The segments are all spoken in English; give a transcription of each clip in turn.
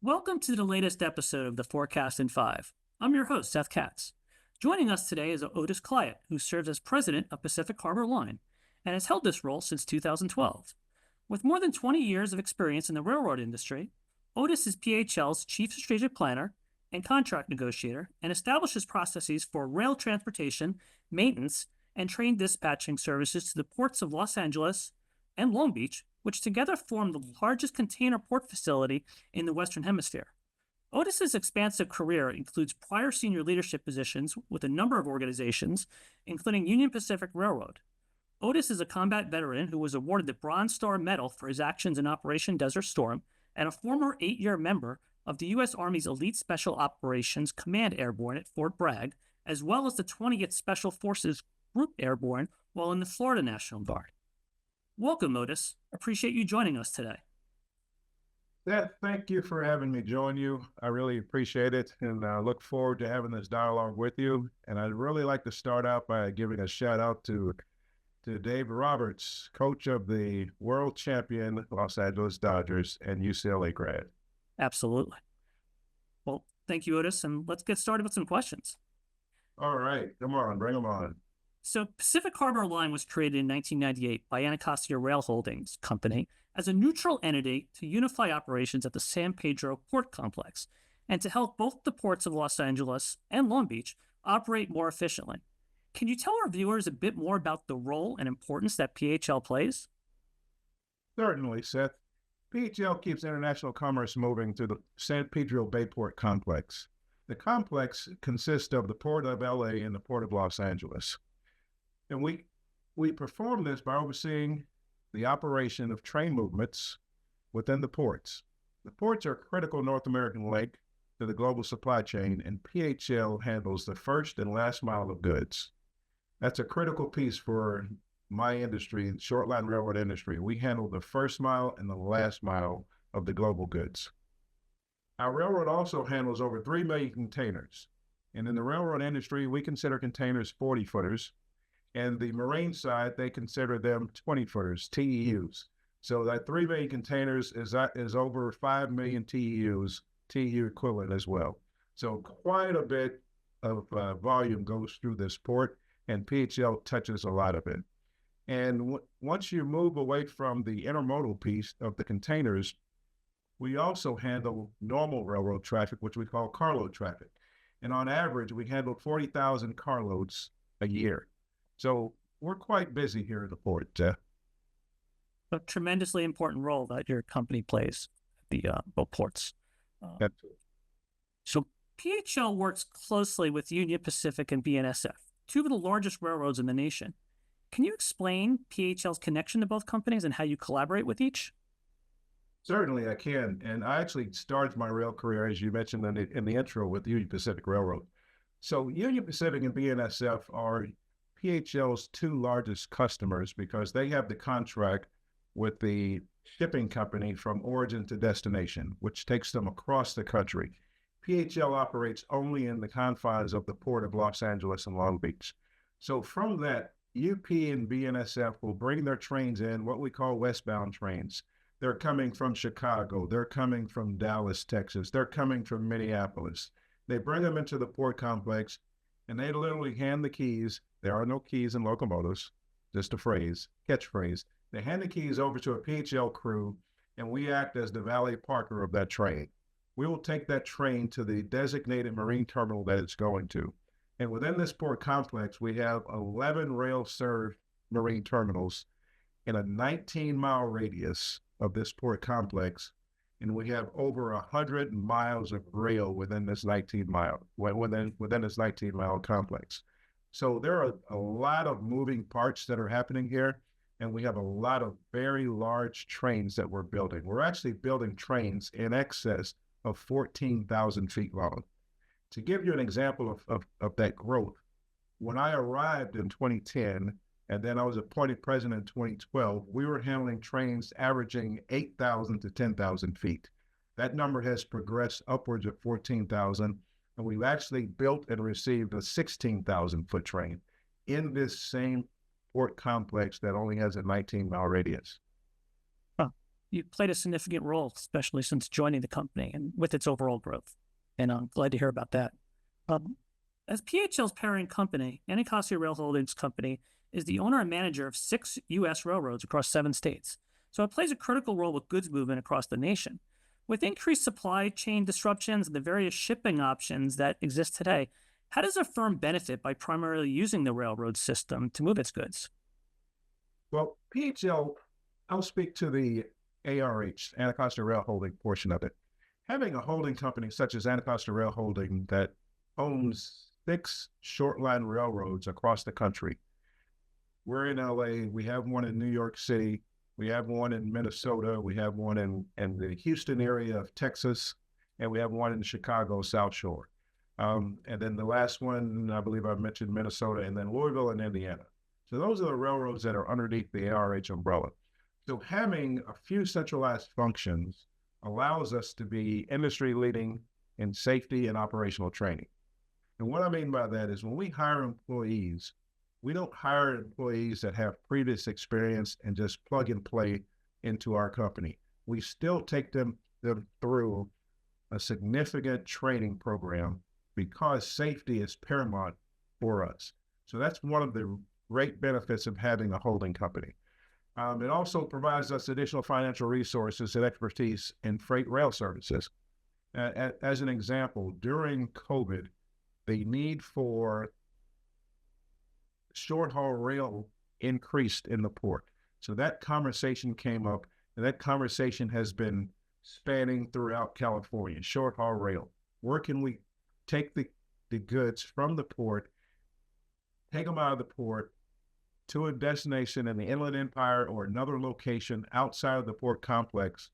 Welcome to the latest episode of the Forecast in 5. I'm your host, Seth Katz. Joining us today is Otis Cliatt, who serves as president of Pacific Harbor Line and has held this role since 2012. With more than 20 years of experience in the railroad industry, Otis is PHL's chief strategic planner and contract negotiator and establishes processes for rail transportation, maintenance, and train dispatching services to the ports of Los Angeles and Long Beach, which together form the largest container port facility in the Western Hemisphere. Otis's expansive career includes prior senior leadership positions with a number of organizations, including Union Pacific Railroad. Otis is a combat veteran who was awarded the Bronze Star Medal for his actions in Operation Desert Storm and a former 8-year member of the U.S. Army's elite Special Operations Command Airborne at Fort Bragg, as well as the 20th Special Forces Group Airborne while in the Florida National Guard. Welcome, Otis. Appreciate you joining us today. Seth, thank you for having me join you. I really appreciate it and look forward to having this dialogue with you. And I'd really like to start out by giving a shout out to Dave Roberts, coach of the world champion Los Angeles Dodgers and UCLA grad. Absolutely. Well, thank you, Otis, and let's get started with some questions. All right, come on, bring them on. So Pacific Harbor Line was created in 1998 by Anacostia Rail Holdings Company as a neutral entity to unify operations at the San Pedro Port Complex and to help both the ports of Los Angeles and Long Beach operate more efficiently. Can you tell our viewers a bit more about the role and importance that PHL plays? Certainly, Seth. PHL keeps international commerce moving through the San Pedro Bayport Complex. The complex consists of the Port of LA and the Port of Los Angeles. And we perform this by overseeing the operation of train movements within the ports. The ports are a critical North American link to the global supply chain, and PHL handles the first and last mile of goods. That's a critical piece for my industry, the short line railroad industry. We handle the first mile and the last mile of the global goods. Our railroad also handles over 3 million containers. And in the railroad industry, we consider containers 40-footers. And the marine side, they consider them 20-footers, TEUs. So that 3 million containers is over 5 million TEUs, TEU equivalent as well. So quite a bit of volume goes through this port, and PHL touches a lot of it. And once you move away from the intermodal piece of the containers, we also handle normal railroad traffic, which we call carload traffic. And on average, we handle 40,000 carloads a year. So we're quite busy here at the port, Jeff. A tremendously important role that your company plays at the both ports. So PHL works closely with Union Pacific and BNSF, two of the largest railroads in the nation. Can you explain PHL's connection to both companies and how you collaborate with each? Certainly I can. And I actually started my rail career, as you mentioned in the intro, with Union Pacific Railroad. So Union Pacific and BNSF are PHL's two largest customers because they have the contract with the shipping company from origin to destination, which takes them across the country. PHL operates only in the confines of the Port of Los Angeles and Long Beach. So from that, UP and BNSF will bring their trains in, what we call westbound trains. They're coming from Chicago. They're coming from Dallas, Texas. They're coming from Minneapolis. They bring them into the port complex, and they literally hand the keys. There are no keys in locomotives, just a phrase, catchphrase. They hand the keys over to a PHL crew, and we act as the valet parker of that train. We will take that train to the designated marine terminal that it's going to. And within this port complex, we have 11 rail-served marine terminals in a 19-mile radius of this port complex. And we have over 100 miles of rail within this 19-mile, this 19-mile complex. So there are a lot of moving parts that are happening here, and we have a lot of very large trains that we're building. We're actually building trains in excess of 14,000 feet long. To give you an example of that growth, when I arrived in 2010, and then I was appointed president in 2012, we were handling trains averaging 8,000 to 10,000 feet. That number has progressed upwards of 14,000, and we've actually built and received a 16,000-foot train in this same port complex that only has a 19-mile radius. you played a significant role, especially since joining the company and with its overall growth. And I'm glad to hear about that. Um, as PHL's parent company, Anacostia Rail Holdings Company is the owner and manager of 6 U.S. railroads across 7 states. So it plays a critical role with goods movement across the nation. With increased supply chain disruptions and the various shipping options that exist today, how does a firm benefit by primarily using the railroad system to move its goods? Well, PHL, I'll speak to the ARH, Anacostia Rail Holding portion of it. Having a holding company such as Anacostia Rail Holding that owns 6 short line railroads across the country. We're in LA, we have one in New York City, we have one in Minnesota, we have one in the Houston area of Texas, and we have one in the Chicago South Shore. And then the last one, I believe I mentioned Minnesota, and then Louisville and Indiana. So those are the railroads that are underneath the ARH umbrella. So having a few centralized functions allows us to be industry leading in safety and operational training. And what I mean by that is when we hire employees, we don't hire employees that have previous experience and just plug and play into our company. We still take them through a significant training program because safety is paramount for us. So that's one of the great benefits of having a holding company. It also provides us additional financial resources and expertise in freight rail services. As an example, during COVID, the need for short haul rail increased in the port. So that conversation came up, and that conversation has been spanning throughout California, short haul rail. Where can we take the goods from the port, take them out of the port to a destination in the Inland Empire or another location outside of the port complex?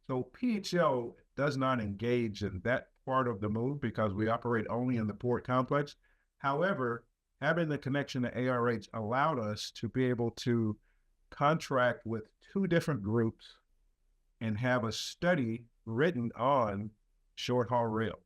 So PHL does not engage in that part of the move because we operate only in the port complex. However, having the connection to ARH allowed us to be able to contract with 2 different groups and have a study written on short haul rail.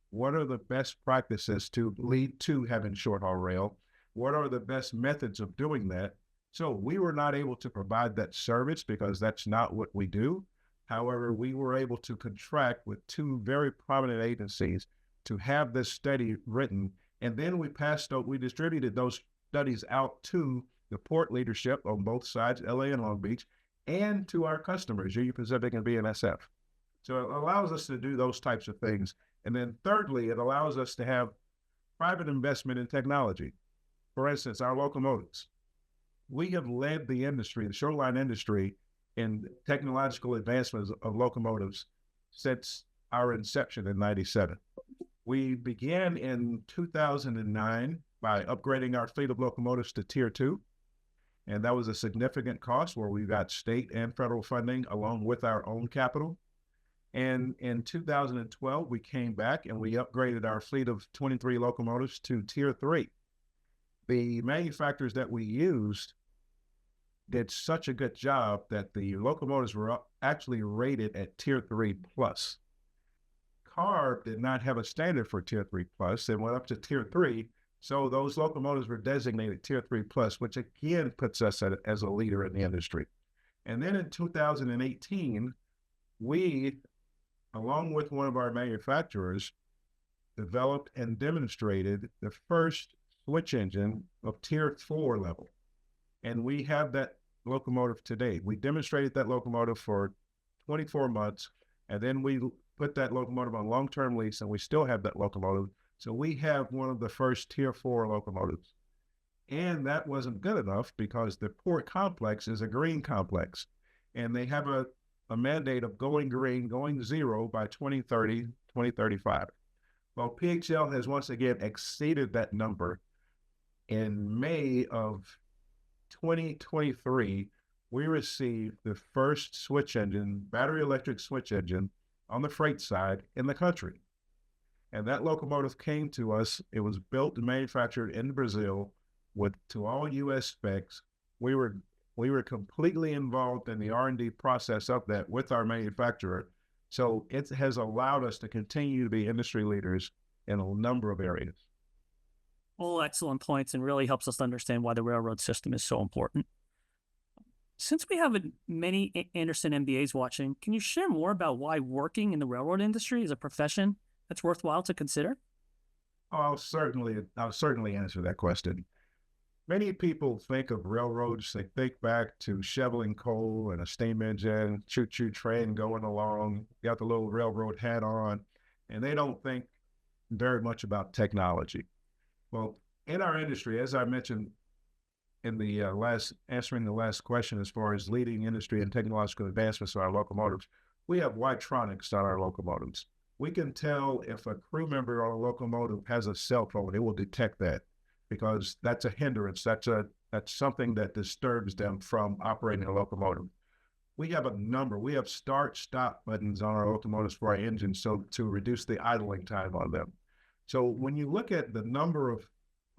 What are the best practices to lead to having short haul rail? What are the best methods of doing that? So we were not able to provide that service because that's not what we do. However, we were able to contract with 2 very prominent agencies to have this study written. And then we distributed those studies out to the port leadership on both sides, LA and Long Beach, and to our customers, Union Pacific and BNSF. So it allows us to do those types of things. And then thirdly, it allows us to have private investment in technology. For instance, our locomotives. We have led the industry, the shoreline industry, in technological advancements of locomotives since our inception in '97. We began in 2009 by upgrading our fleet of locomotives to Tier 2, and that was a significant cost where we got state and federal funding along with our own capital. And in 2012, we came back and we upgraded our fleet of 23 locomotives to Tier 3. The manufacturers that we used did such a good job that the locomotives were actually rated at Tier 3 plus. CARB did not have a standard for Tier 3 plus. It went up to Tier 3. So those locomotives were designated Tier 3 plus, which again puts us as a leader in the industry. And then in 2018, we, along with one of our manufacturers, developed and demonstrated the first switch engine of Tier 4 level. And we have that locomotive today. We demonstrated that locomotive for 24 months, and then we put that locomotive on long-term lease, and we still have that locomotive. So we have one of the first Tier 4 locomotives. And that wasn't good enough because the port complex is a green complex, and they have a mandate of going green, going zero by 2030, 2035. Well, PHL has once again exceeded that number. In May of 2023, we received the first switch engine, battery electric switch engine on the freight side in the country. And that locomotive came to us. It was built and manufactured in Brazil to all U.S. specs. We were completely involved in the R&D process of that with our manufacturer. So it has allowed us to continue to be industry leaders in a number of areas. All excellent points, and really helps us understand why the railroad system is so important. Since we have many Anderson MBAs watching, can you share more about why working in the railroad industry is a profession that's worthwhile to consider? I'll certainly answer that question. Many people think of railroads, they think back to shoveling coal and a steam engine, choo-choo train going along, got the little railroad hat on, and they don't think very much about technology. Well, in our industry, as I mentioned in the answering the last question, as far as leading industry and technological advancements on our locomotives, we have Witronics on our locomotives. We can tell if a crew member on a locomotive has a cell phone, it will detect that because that's a hindrance. That's something that disturbs them from operating a locomotive. We have start stop buttons on our locomotives for our engines so to reduce the idling time on them. So when you look at the number of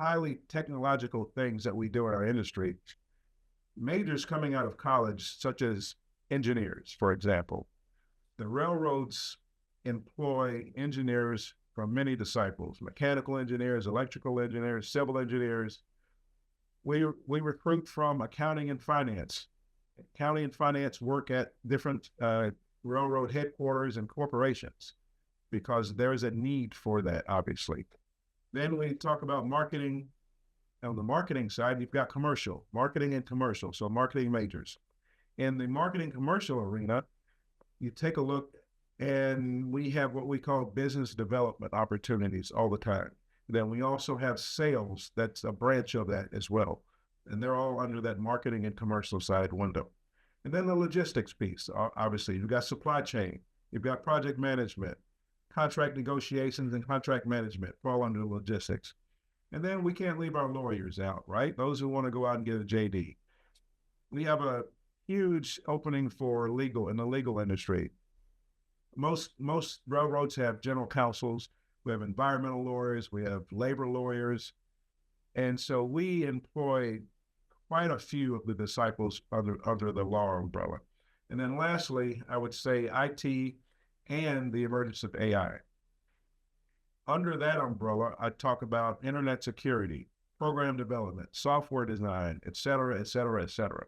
highly technological things that we do in our industry, majors coming out of college, such as engineers, for example, the railroads employ engineers from many disciples, mechanical engineers, electrical engineers, civil engineers. We recruit from accounting and finance. Accounting and finance work at different railroad headquarters and corporations because there's a need for that, obviously. Then we talk about marketing. On the marketing side, you've got marketing and commercial, so marketing majors. In the marketing commercial arena, you take a look and we have what we call business development opportunities all the time. Then we also have sales, that's a branch of that as well. And they're all under that marketing and commercial side window. And then the logistics piece, obviously, you've got supply chain, you've got project management, contract negotiations and contract management fall under logistics. And then we can't leave our lawyers out, right? Those who want to go out and get a JD. We have a huge opening for legal in the legal industry. Most railroads have general counsels. We have environmental lawyers. We have labor lawyers. And so we employ quite a few of the disciples under the law umbrella. And then lastly, I would say IT and the emergence of AI. Under that umbrella, I talk about internet security, program development, software design, et cetera, et cetera, et cetera.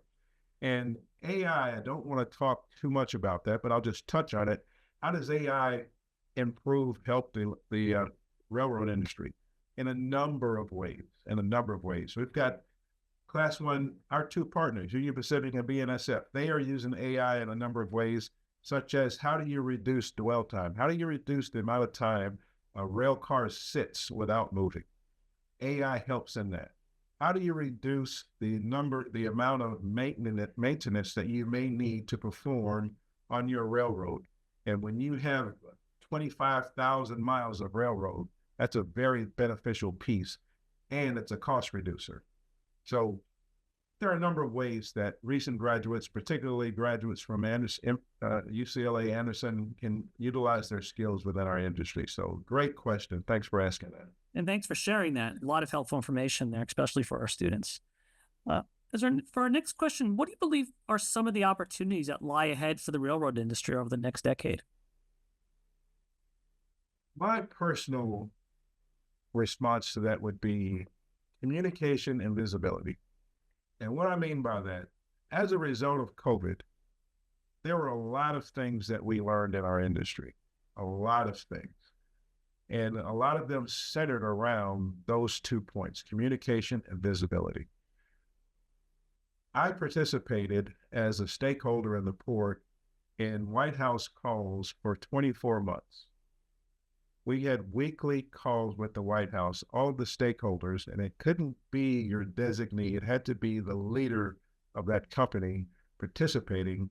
And AI, I don't want to talk too much about that, but I'll just touch on it. How does AI help the railroad industry? In a number of ways, We've got Class 1, our two partners, Union Pacific and BNSF, they are using AI in a number of ways, such as how do you reduce dwell time? How do you reduce the amount of time a rail car sits without moving? AI helps in that. How do you reduce the amount of maintenance that you may need to perform on your railroad? And when you have 25,000 miles of railroad, that's a very beneficial piece, and it's a cost reducer. So there are a number of ways that recent graduates, particularly graduates from UCLA Anderson, can utilize their skills within our industry. So great question. Thanks for asking that. And thanks for sharing that. A lot of helpful information there, especially for our students. For our next question, what do you believe are some of the opportunities that lie ahead for the railroad industry over the next decade? My personal response to that would be communication and visibility. And what I mean by that, as a result of COVID, there were a lot of things that we learned in our industry, a lot of things. And a lot of them centered around those 2 points, communication and visibility. I participated as a stakeholder in the port in White House calls for 24 months. We had weekly calls with the White House, all the stakeholders, and it couldn't be your designee. It had to be the leader of that company participating.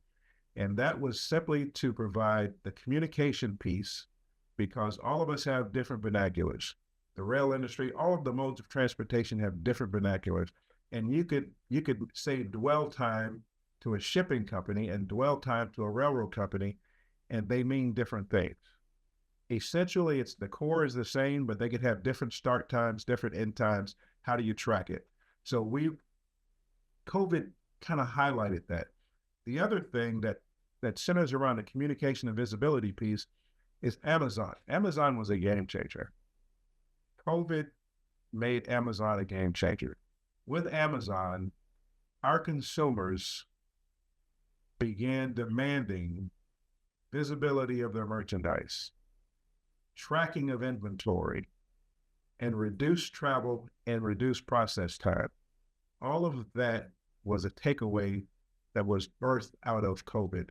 And that was simply to provide the communication piece because all of us have different vernaculars. The rail industry, all of the modes of transportation have different vernaculars. And you could say dwell time to a shipping company and dwell time to a railroad company, and they mean different things. Essentially, the core is the same, but they could have different start times, different end times. How do you track it? So COVID kind of highlighted that. The other thing that centers around the communication and visibility piece is Amazon. Amazon was a game changer. COVID made Amazon a game changer. With Amazon, our consumers began demanding visibility of their merchandise, tracking of inventory, and reduced travel and reduced process time. All of that was a takeaway that was birthed out of COVID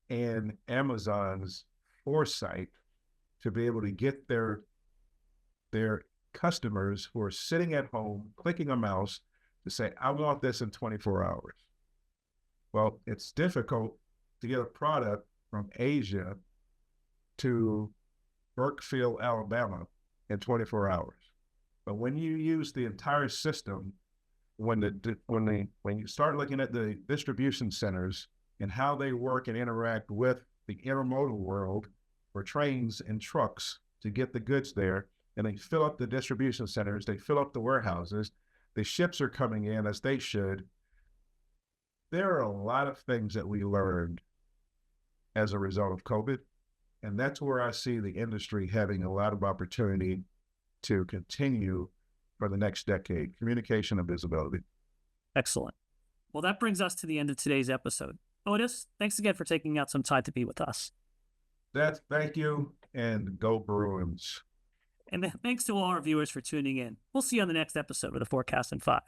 and Amazon's foresight to be able to get their customers who are sitting at home, clicking a mouse to say, I want this in 24 hours. Well, it's difficult to get a product from Asia to Burkeville, Alabama in 24 hours. But when you use the entire system, when you start looking at the distribution centers and how they work and interact with the intermodal world for trains and trucks to get the goods there, and they fill up the distribution centers, they fill up the warehouses, the ships are coming in as they should. There are a lot of things that we learned as a result of COVID, and that's where I see the industry having a lot of opportunity to continue for the next decade, communication and visibility. Excellent. Well, that brings us to the end of today's episode. Otis, thanks again for taking out some time to be with us. Thank you, and go Bruins. And thanks to all our viewers for tuning in. We'll see you on the next episode of the Forecast in 5.